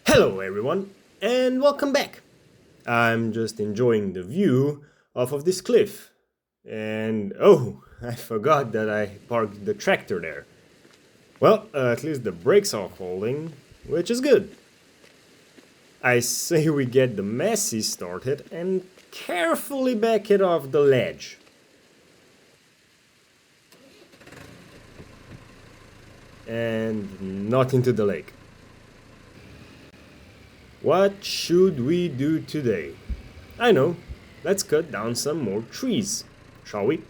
Hello everyone, and welcome back. I'm just enjoying the view off of this cliff. And oh, I forgot that I parked the tractor there. Well, at least the brakes are holding, which is good. I say we get the Messi started and carefully back it off the ledge. And not into the lake. What should we do today? I know, let's cut down some more trees, shall we?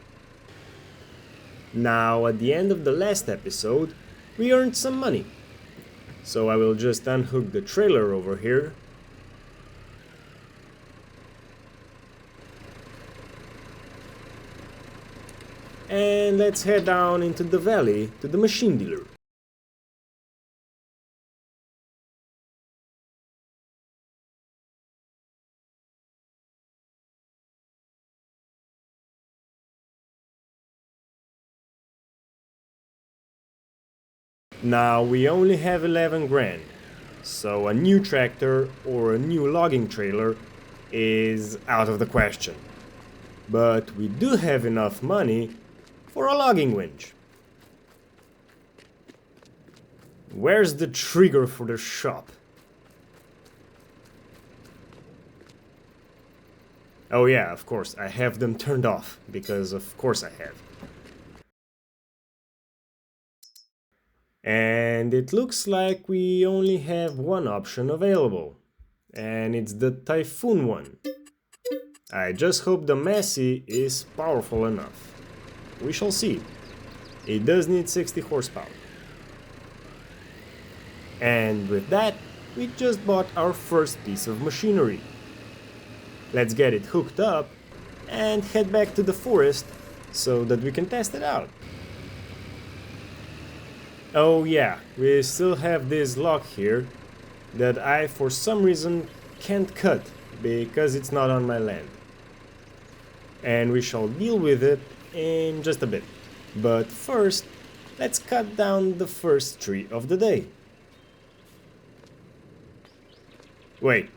Now, at the end of the last episode, we earned some money. So I will just unhook the trailer over here. And let's head down into the valley to the machine dealer. Now we only have 11 grand, so a new tractor or a new logging trailer is out of the question. But we do have enough money for a logging winch. Where's the trigger for the shop? Oh yeah, of course, I have them turned off, because of course I have. And it looks like we only have one option available, and it's the Typhoon one. I just hope the Messi is powerful enough. We shall see. It does need 60 horsepower. And with that, we just bought our first piece of machinery. Let's get it hooked up and head back to the forest so that we can test it out. Oh yeah, we still have this log here that I for some reason can't cut because it's not on my land. And we shall deal with it in just a bit. But first, let's cut down the first tree of the day. Wait,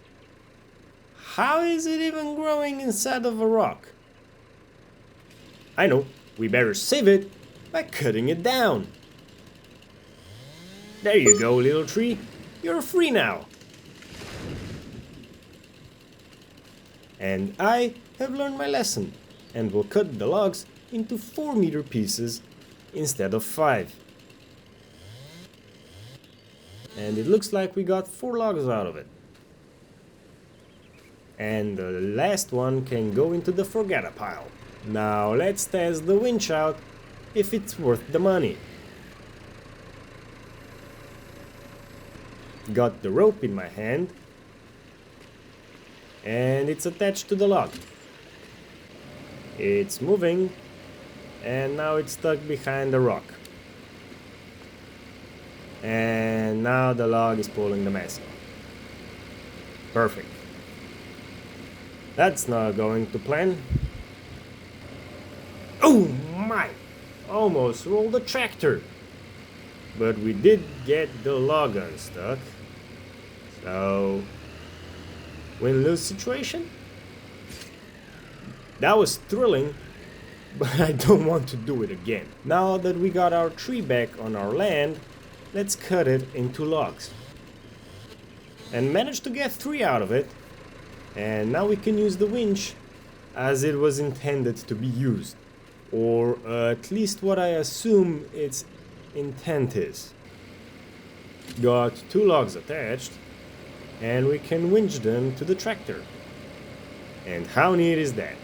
how is it even growing inside of a rock? I know, we better save it by cutting it down. There you go, little tree. You're free now. And I have learned my lesson and will cut the logs into 4-meter pieces instead of 5. And it looks like we got 4 logs out of it. And the last one can go into the forget-a pile. Now let's test the winch out if it's worth the money. Got the rope in my hand and it's attached to the log. It's moving and now it's stuck behind the rock. And now the log is pulling the Messi. Perfect. That's not going to plan. Oh my! Almost rolled the tractor. But we did get the log unstuck. So, win-lose situation? That was thrilling, but I don't want to do it again. Now that we got our tree back on our land, let's cut it into logs. And managed to get 3 out of it. And now we can use the winch as it was intended to be used. Or at least what I assume its intent is. Got 2 logs attached. And we can winch them to the tractor. And how neat is that?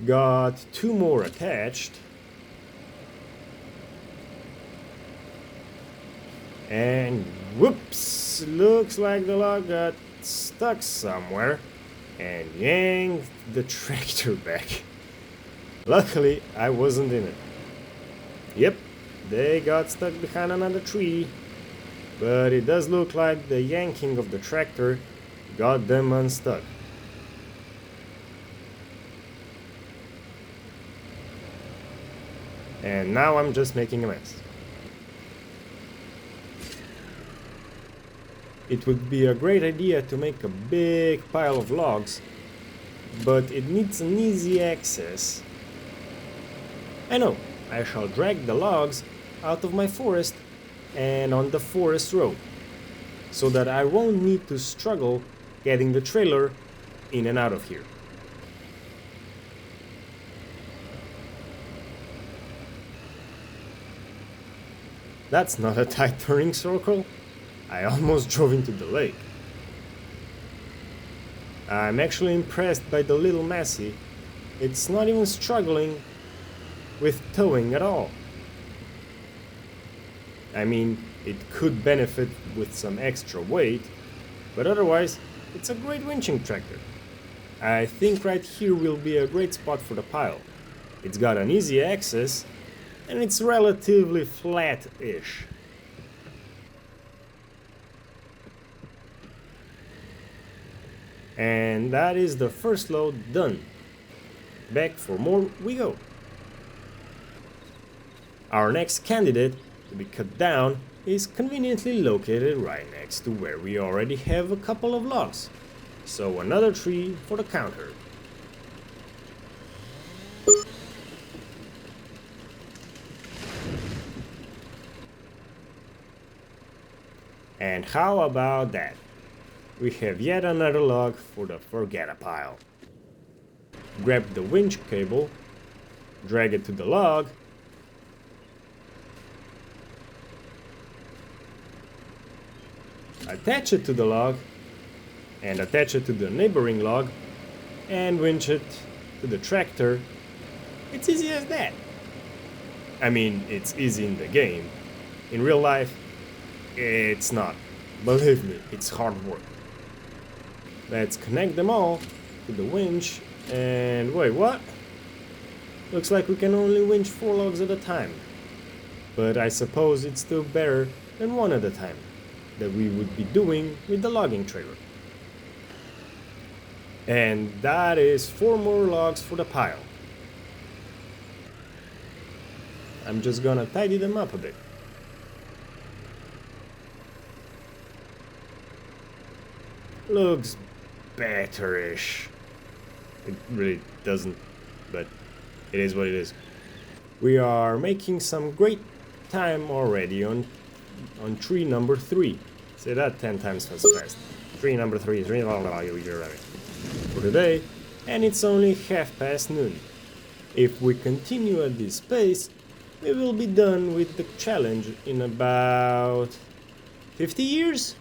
Got 2 more attached. And whoops! Looks like the log got stuck somewhere and yanked the tractor back. Luckily, I wasn't in it. Yep, they got stuck behind another tree. But it does look like the yanking of the tractor got them unstuck. And now I'm just making a mess. It would be a great idea to make a big pile of logs, but it needs an easy access. I know, I shall drag the logs out of my forest and on the forest road, so that I won't need to struggle getting the trailer in and out of here. That's not a tight turning circle. I almost drove into the lake. I'm actually impressed by the little Massey. It's not even struggling with towing at all. I mean, it could benefit with some extra weight, but otherwise, it's a great winching tractor. I think right here will be a great spot for the pile. It's got an easy access, and it's relatively flat-ish. And that is the first load done. Back for more we go. Our next candidate to be cut down is conveniently located right next to where we already have a couple of logs. So another tree for the counter. And how about that? We have yet another log for the forget pile. Grab the winch cable, drag it to the log, attach it to the log, and attach it to the neighboring log, and winch it to the tractor. It's easy as that. I mean, it's easy in the game. In real life, it's not. Believe me, it's hard work. Let's connect them all to the winch, and wait, what? Looks like we can only winch 4 logs at a time. But I suppose it's still better than 1 at a time, that we would be doing with the logging trailer. And that is 4 more logs for the pile. I'm just gonna tidy them up a bit. Looks better-ish. It really doesn't, but it is what it is. We are making some great time already on tree number 3. Say that 10 times fast. Tree number 3 is for today, and it's only noon. If we continue at this pace, we will be done with the challenge in about 50 years,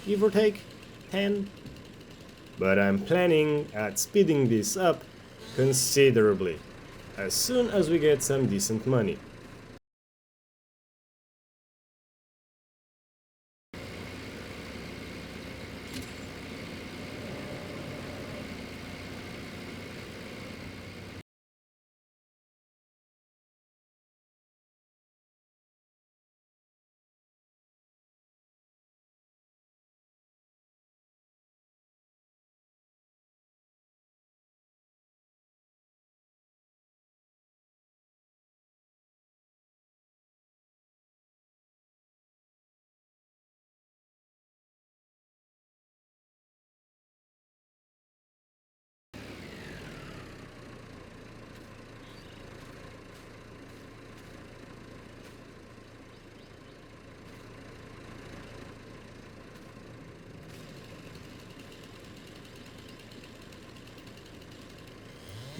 give or take 10. But I'm planning at speeding this up considerably, as soon as we get some decent money.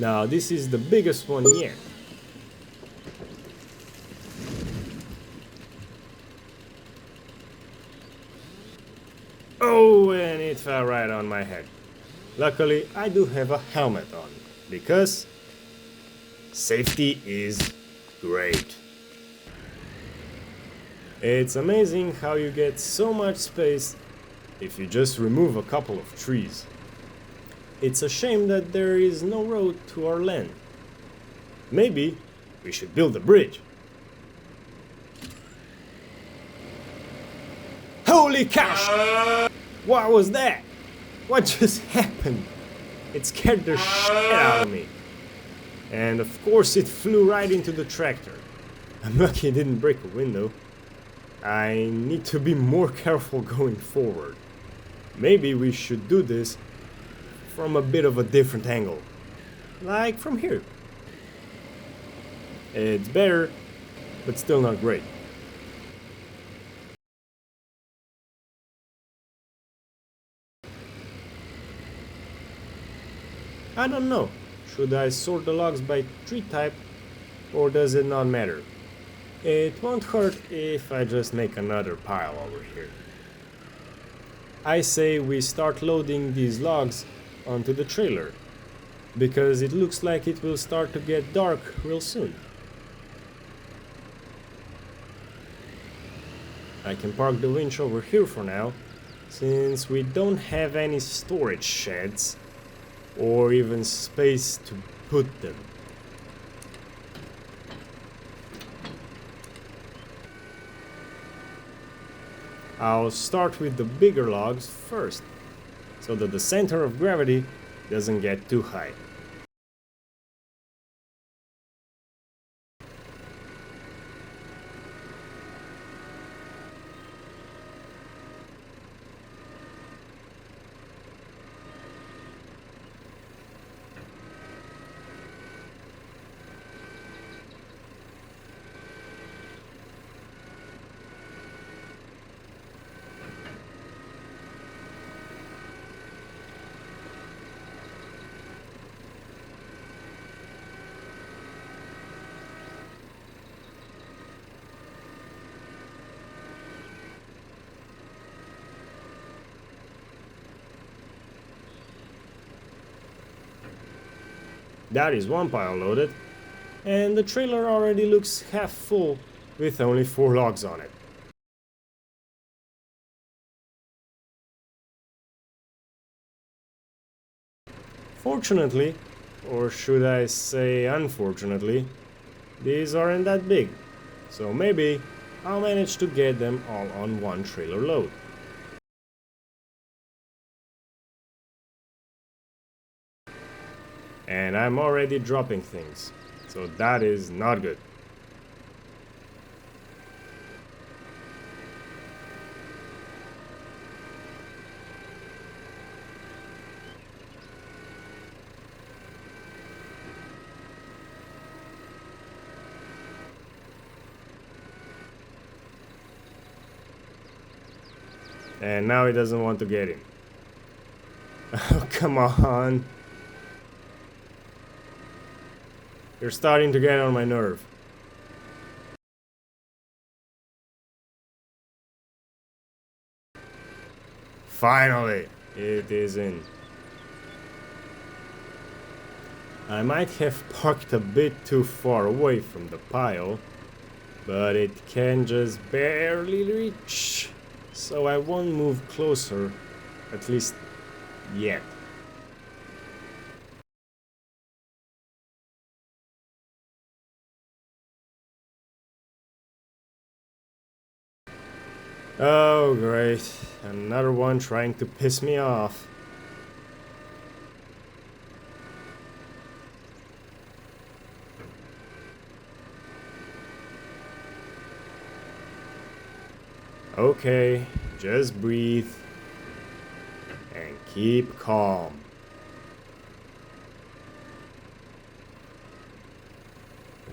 Now this is the biggest one yet. Oh, and it fell right on my head. Luckily, I do have a helmet on, because safety is great. It's amazing how you get so much space if you just remove a couple of trees. It's a shame that there is no road to our land. Maybe we should build a bridge. Holy cow! What was that? What just happened? It scared the shit out of me. And of course it flew right into the tractor. I'm lucky it didn't break a window. I need to be more careful going forward. Maybe we should do this from a bit of a different angle. Like from here. It's better, but still not great. I don't know. Should I sort the logs by tree type, or does it not matter? It won't hurt if I just make another pile over here. I say we start loading these logs onto the trailer, because it looks like it will start to get dark real soon. I can park the winch over here for now, since we don't have any storage sheds or even space to put them. I'll start with the bigger logs first, so that the center of gravity doesn't get too high. That is one pile loaded, and the trailer already looks half full with only 4 logs on it. Fortunately, or should I say unfortunately, these aren't that big, so maybe I'll manage to get them all on one trailer load. And I'm already dropping things, so that is not good. And now he doesn't want to get in. Oh, come on. You're starting to get on my nerve. Finally, it is in. I might have parked a bit too far away from the pile, but it can just barely reach, so I won't move closer, at least yet. Oh great, another one trying to piss me off. Okay, just breathe and keep calm.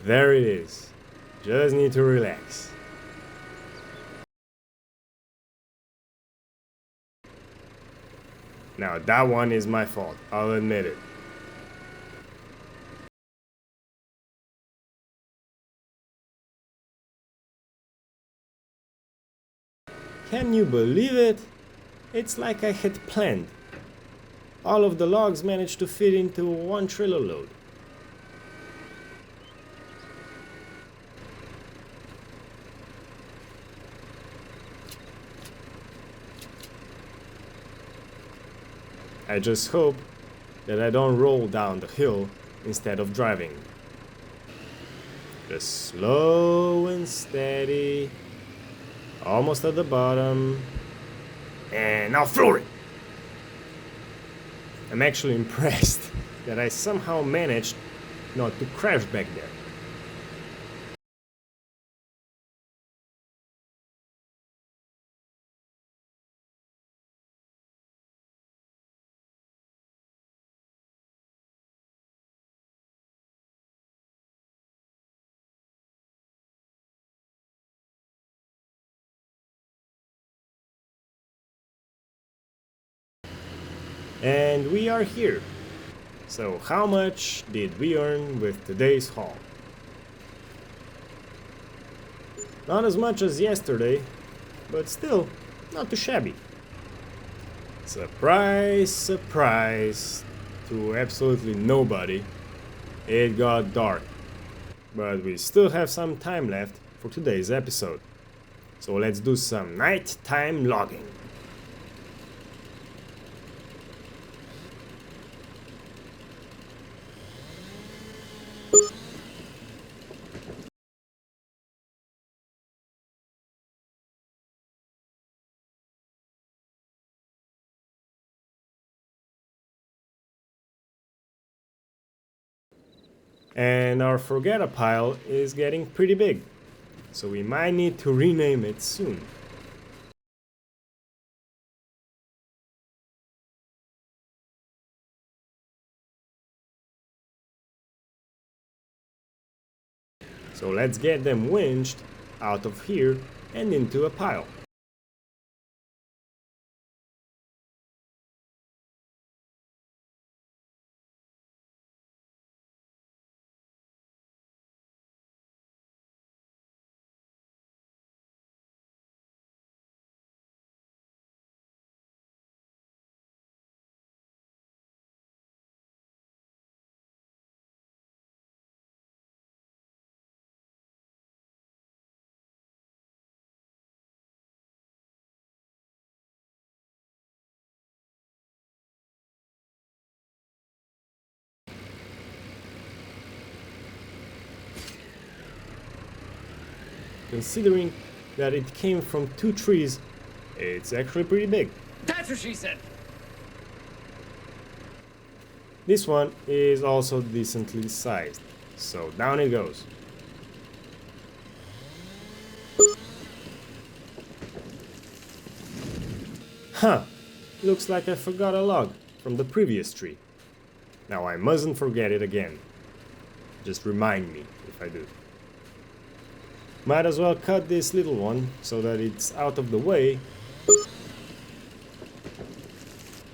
There it is. Just need to relax. Now that one is my fault, I'll admit it. Can you believe it? It's like I had planned. All of the logs managed to fit into one trailer load. I just hope that I don't roll down the hill instead of driving. Just slow and steady. Almost at the bottom. And now floor it! I'm actually impressed that I somehow managed not to crash back there. And we are here. So how much did we earn with today's haul? Not as much as yesterday, but still not too shabby. Surprise, surprise to absolutely nobody, it got dark. But we still have some time left for today's episode. So let's do some nighttime logging. And our forget pile is getting pretty big, so we might need to rename it soon. So let's get them winched out of here and into a pile. Considering that it came from 2 trees, it's actually pretty big. That's what she said. This one is also decently sized, so down it goes. Huh, looks like I forgot a log from the previous tree. Now I mustn't forget it again. Just remind me if I do. Might as well cut this little one so that it's out of the way.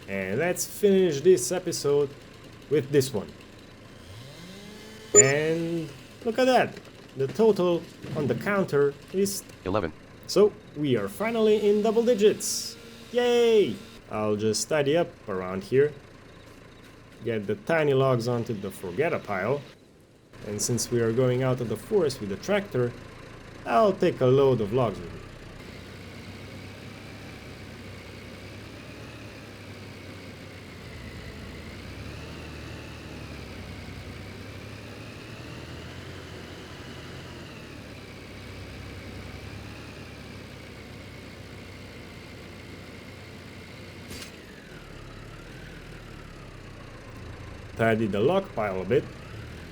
And let's finish this episode with this one. And look at that! The total on the counter is 11. So we are finally in double digits! Yay! I'll just tidy up around here. Get the tiny logs onto the forget pile. And since we are going out of the forest with the tractor, I'll take a load of logs with me. Tidy the log pile a bit,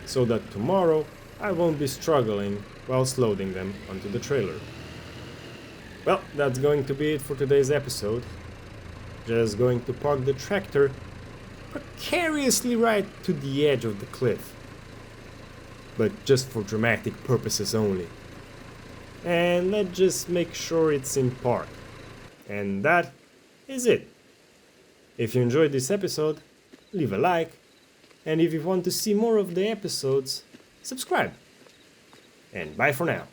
so that tomorrow I won't be struggling whilst loading them onto the trailer. Well, that's going to be it for today's episode. Just going to park the tractor precariously right to the edge of the cliff. But just for dramatic purposes only. And let's just make sure it's in park. And that is it. If you enjoyed this episode, leave a like. And if you want to see more of the episodes, subscribe. And bye for now.